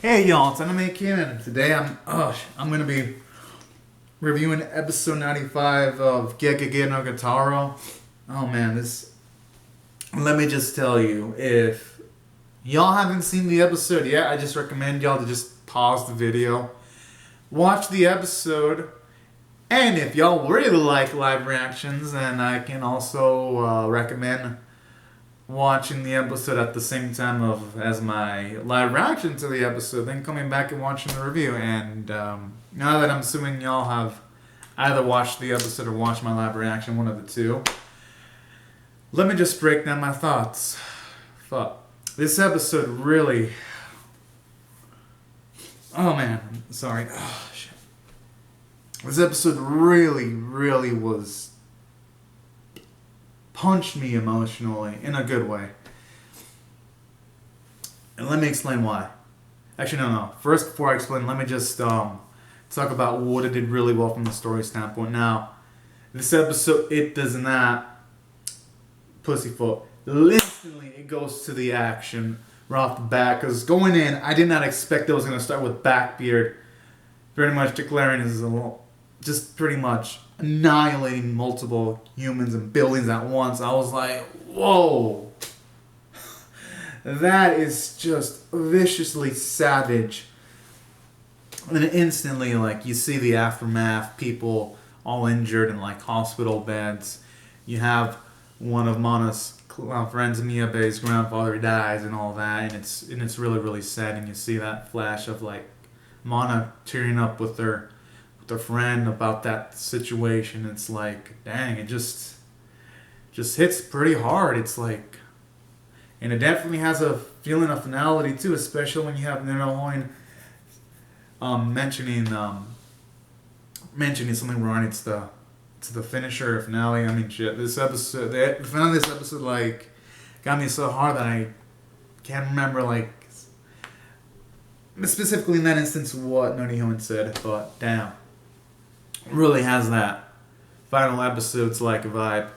Hey y'all, it's Anime Ken, and today I'm gonna be reviewing episode 95 of Gegege no Kitarou. Oh man, let me just tell you, if y'all haven't seen the episode yet, I just recommend y'all to just pause the video, watch the episode, and if y'all really like live reactions, then I can also recommend watching the episode at the same time as my live reaction to the episode, then coming back and watching the review. And now that I'm assuming y'all have either watched the episode or watched my live reaction, one of the two, let me just break down my thoughts. Fuck. This episode really... Oh man, sorry. Oh, shit. This episode really was... punched me emotionally in a good way. And let me explain why. Actually, no. First, before I explain, let me just talk about what it did really well from the story standpoint. Now, this episode, it does not pussyfoot. Instantly, it goes to the action right off the bat. Because going in, I did not expect it was going to start with Backbeard pretty much declaring his just pretty much annihilating multiple humans and buildings at once. I was like, whoa. That is just viciously savage. And then instantly, like, you see the aftermath, people all injured in like hospital beds. You have one of Mana's friends, Miyabe's grandfather, dies and all that, and it's really sad. And you see that flash of like Mana tearing up with her friend about that situation. It's like, dang, it just hits pretty hard. It's like, and it definitely has a feeling of finality too, especially when you have Ninohoin mentioning something wrong. It's the finisher or finale. I mean, shit. This episode, the finale of this episode, like, got me so hard that I can't remember, like, specifically in that instance what Nonihoin said, but damn. Really has that final episode's like vibe.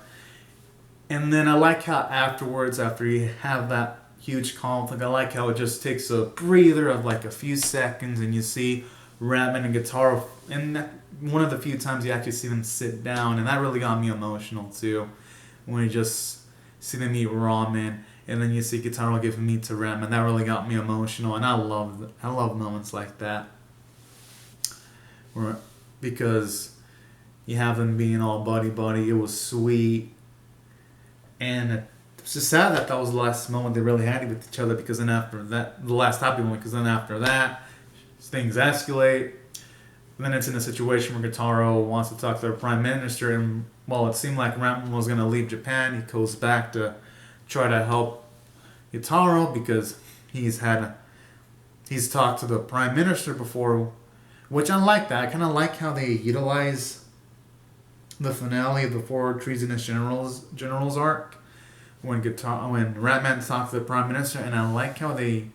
And then I like how afterwards, after you have that huge conflict, I like how it just takes a breather of like a few seconds and you see Ratman and Kitarou, and one of the few times you actually see them sit down, and that really got me emotional too, when you just see them eat ramen and then you see Kitarou give meat to Ratman. That really got me emotional, and I love moments like that. Because you have them being all buddy. It was sweet. And it's just sad that was the last moment they really had with each other, because then after that, the last happy moment, because then after that, things escalate. And then it's in a situation where Kitarou wants to talk to their prime minister, and well, it seemed like Ramen was going to leave Japan. He goes back to try to help Kitarou because he's talked to the prime minister before. Which I like that. I kind of like how they utilize the finale of the Four Treasonous Generals arc when Ratman talks to the Prime Minister, and I like how they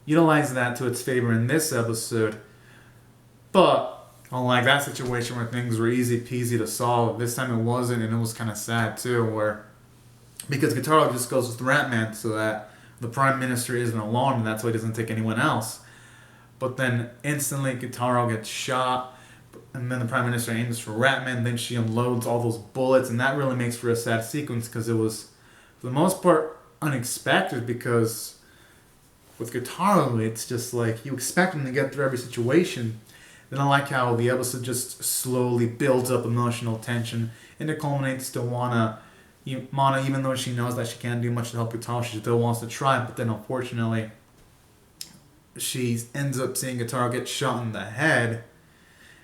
utilize that to its favor in this episode. But unlike that situation where things were easy peasy to solve, this time it wasn't, and it was kind of sad too, because Kitarou just goes with Ratman so that the Prime Minister isn't alarmed, and that's why he doesn't take anyone else. But then instantly Kitarou gets shot, and then the Prime Minister aims for Ratman, then she unloads all those bullets, and that really makes for a sad sequence, because it was, for the most part, unexpected, because with Kitarou, it's just like, you expect him to get through every situation. Then I like how the episode just slowly builds up emotional tension, and it culminates to Mana, even though she knows that she can't do much to help Kitarou, she still wants to try, but then unfortunately, she ends up seeing Kitarou get shot in the head,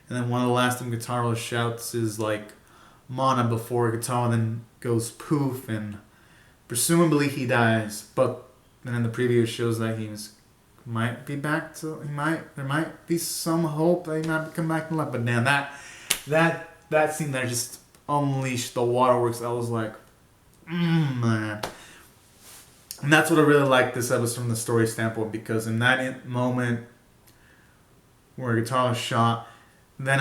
and then one of the last things Kitarou shouts is like Mana before Kitarou then goes poof, and presumably he dies. But then in the preview shows that might be back to there might be some hope that he might come back to life. But damn, that scene there just unleashed the waterworks. I was like, man. And that's what I really like this episode from the story standpoint, because in that moment where Kitarou is shot, then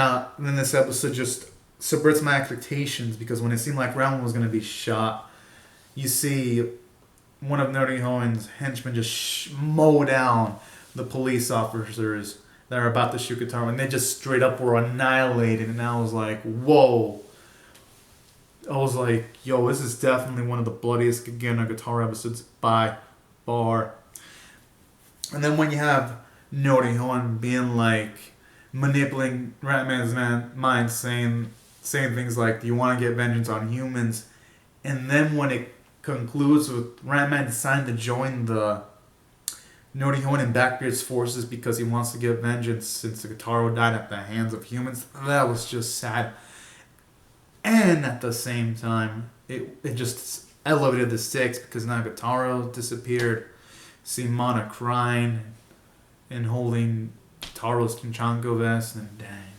this episode just subverts my expectations, because when it seemed like Ramen was going to be shot, you see one of Norihoin's henchmen just mow down the police officers that are about to shoot Kitarou, and they just straight up were annihilated. And I was like, whoa. I was like, yo, this is definitely one of the bloodiest Gegege no Kitarou episodes by far. And then when you have Norihon being like manipulating Ratman's mind, saying things like, "Do you want to get vengeance on humans?" And then when it concludes with Ratman deciding to join the Norihon and Blackbeard's forces because he wants to get vengeance since the Kitarou died at the hands of humans, that was just sad. And at the same time, it just elevated the stakes because now Kitarou disappeared. See Mana crying and holding Taro's Kinchanko vest, and dang.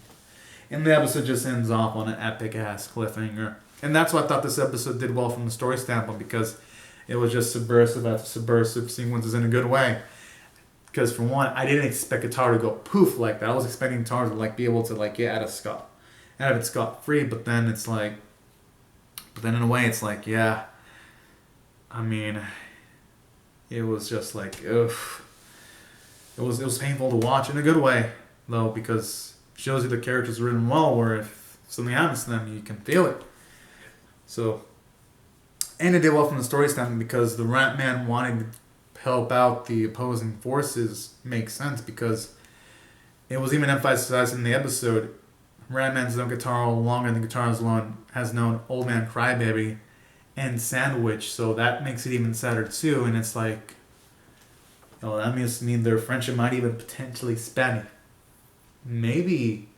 And the episode just ends off on an epic ass cliffhanger. And that's why I thought this episode did well from the story standpoint, because it was just subversive after subversive sequences in a good way. Because for one, I didn't expect Kitarou to go poof like that. I was expecting Kitarou to like be able to like get out of it scot free, but then it's like, in a way it's like, yeah. I mean, it was just like, ugh. It was painful to watch in a good way, though, because it shows you the characters written well, where if something happens to them, you can feel it. So, and it did well from the story standpoint, because the Ratman wanting to help out the opposing forces makes sense, because it was even emphasized in the episode, Ratman's known Kitarou longer than Kitarou's has known Old Man Crybaby and Sandwich, so that makes it even sadder too, and it's like, oh, that mean their friendship might even potentially span maybe,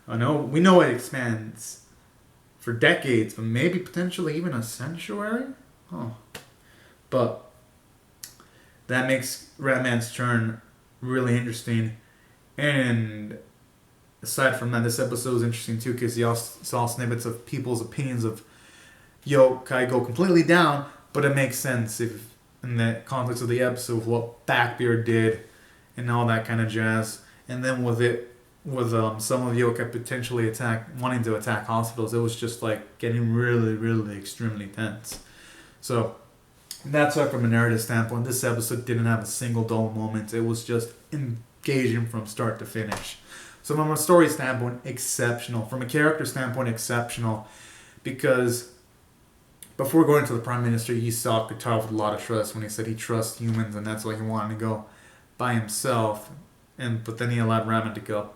we know it expands for decades, but maybe potentially even a century? Huh. But that makes Ratman's turn really interesting. And aside from that, this episode was interesting too, because you also saw snippets of people's opinions of yokai go completely down, but it makes sense if in the context of the episode of what Blackbeard did and all that kind of jazz. And then with some of yokai potentially wanting to attack hospitals, it was just like getting really, really extremely tense. So that's why from a narrative standpoint, this episode didn't have a single dull moment. It was just engaging from start to finish. So from a story standpoint, exceptional. From a character standpoint, exceptional. Because before going to the Prime Minister, you saw Kitarou with a lot of trust when he said he trusts humans, and that's why he wanted to go by himself. But then he allowed Ramen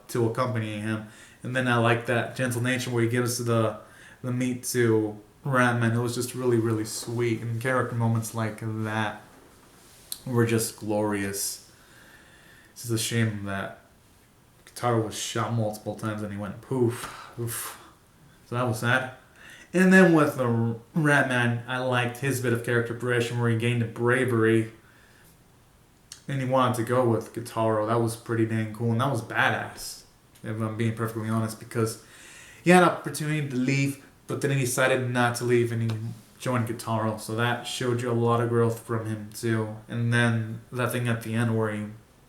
to accompany him. And then I like that gentle nature where he gives the meat to Ramen. It was just really, really sweet. And character moments like that were just glorious. It's just a shame that Kitarou was shot multiple times and he went poof. Oof. So that was sad. And then with the Ratman, I liked his bit of character progression where he gained a bravery and he wanted to go with Kitarou. That was pretty dang cool, and that was badass, if I'm being perfectly honest, because he had an opportunity to leave, but then he decided not to leave and he joined Kitarou. So that showed you a lot of growth from him too. And then that thing at the end where he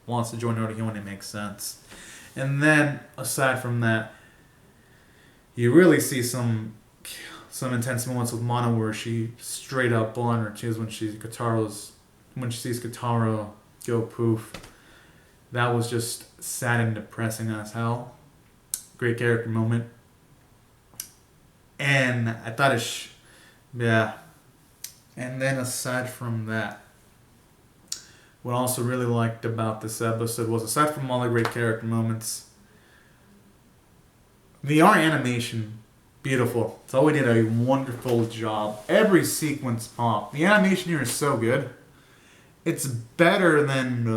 wants to join Norihon, it makes sense. And then aside from that, you really see some intense moments with Mana where she straight up on her tears when she sees Kitarou go poof. That was just sad and depressing as hell. Great character moment. And I thought yeah. And then aside from that, what I also really liked about this episode was, aside from all the great character moments, the art animation, beautiful. Toei did a wonderful job. Every sequence popped. The animation here is so good. It's better than,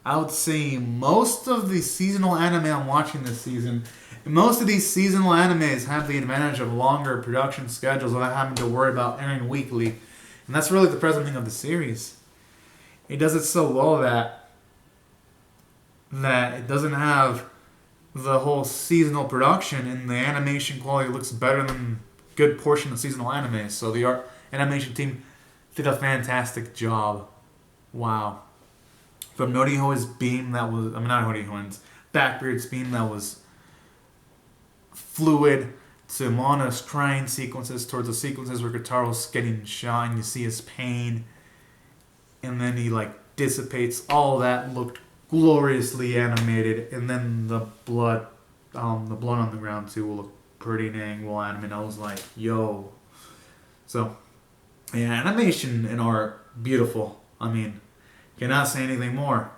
I would say, most of the seasonal anime I'm watching this season. Most of these seasonal animes have the advantage of longer production schedules without having to worry about airing weekly. And that's really the present thing of the series. It does it so well that it doesn't have the whole seasonal production, and the animation quality looks better than a good portion of seasonal anime. So the animation team did a fantastic job. Wow. From Norihon's beam Blackbeard's beam that was fluid, to Mana's crying sequences, towards the sequences where Kitarou's getting shot and you see his pain, and then he dissipates. All that looked gloriously animated, and then the blood on the ground too will look pretty dang well animated. I was like, yo. So, yeah, animation and art, beautiful. I mean, cannot say anything more.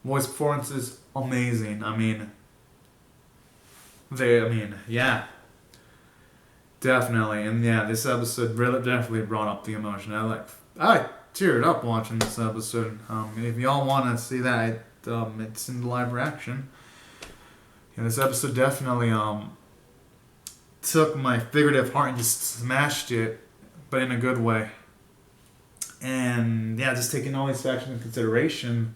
Voice performances, amazing. Yeah, definitely. And yeah, this episode really definitely brought up the emotion. I teared up watching this episode. If y'all want to see that, it's in live reaction. Yeah, this episode definitely took my figurative heart and just smashed it, but in a good way. And yeah, just taking all these factors into consideration,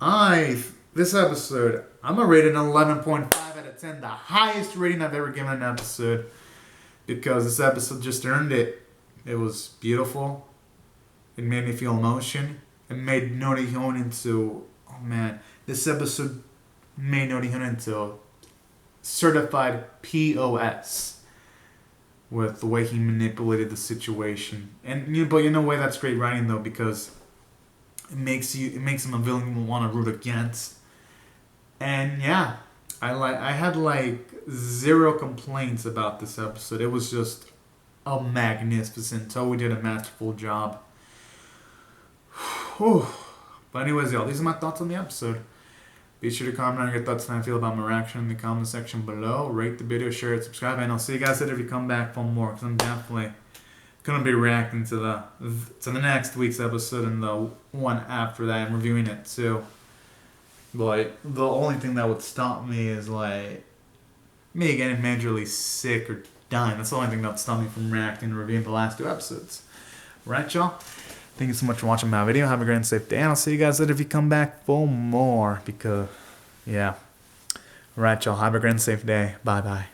this episode, I'm gonna rate it an 11.5 out of 10, the highest rating I've ever given an episode, because this episode just earned it. It was beautiful. It made me feel emotion. It made Norihyon into, oh man, this episode made Norihyon into certified POS with the way he manipulated the situation. And but in a way that's great writing though, because it makes him a villain you want to root against. And yeah, I had like zero complaints about this episode. It was just a magnificent. Toei did a masterful job. Whew. But anyways, y'all, these are my thoughts on the episode. Be sure to comment on your thoughts and how you feel about my reaction in the comment section below. Rate the video, share it, subscribe, and I'll see you guys later if you come back for more, because I'm definitely gonna be reacting to the next week's episode and the one after that and reviewing it too. Like, the only thing that would stop me is like me getting majorly sick or dying. That's the only thing that would stop me from reacting and reviewing the last 2 episodes. Right, y'all? Thank you so much for watching my video. Have a great and safe day. And I'll see you guys later if you come back for more. Because, yeah. Right, y'all. Have a great and safe day. Bye-bye.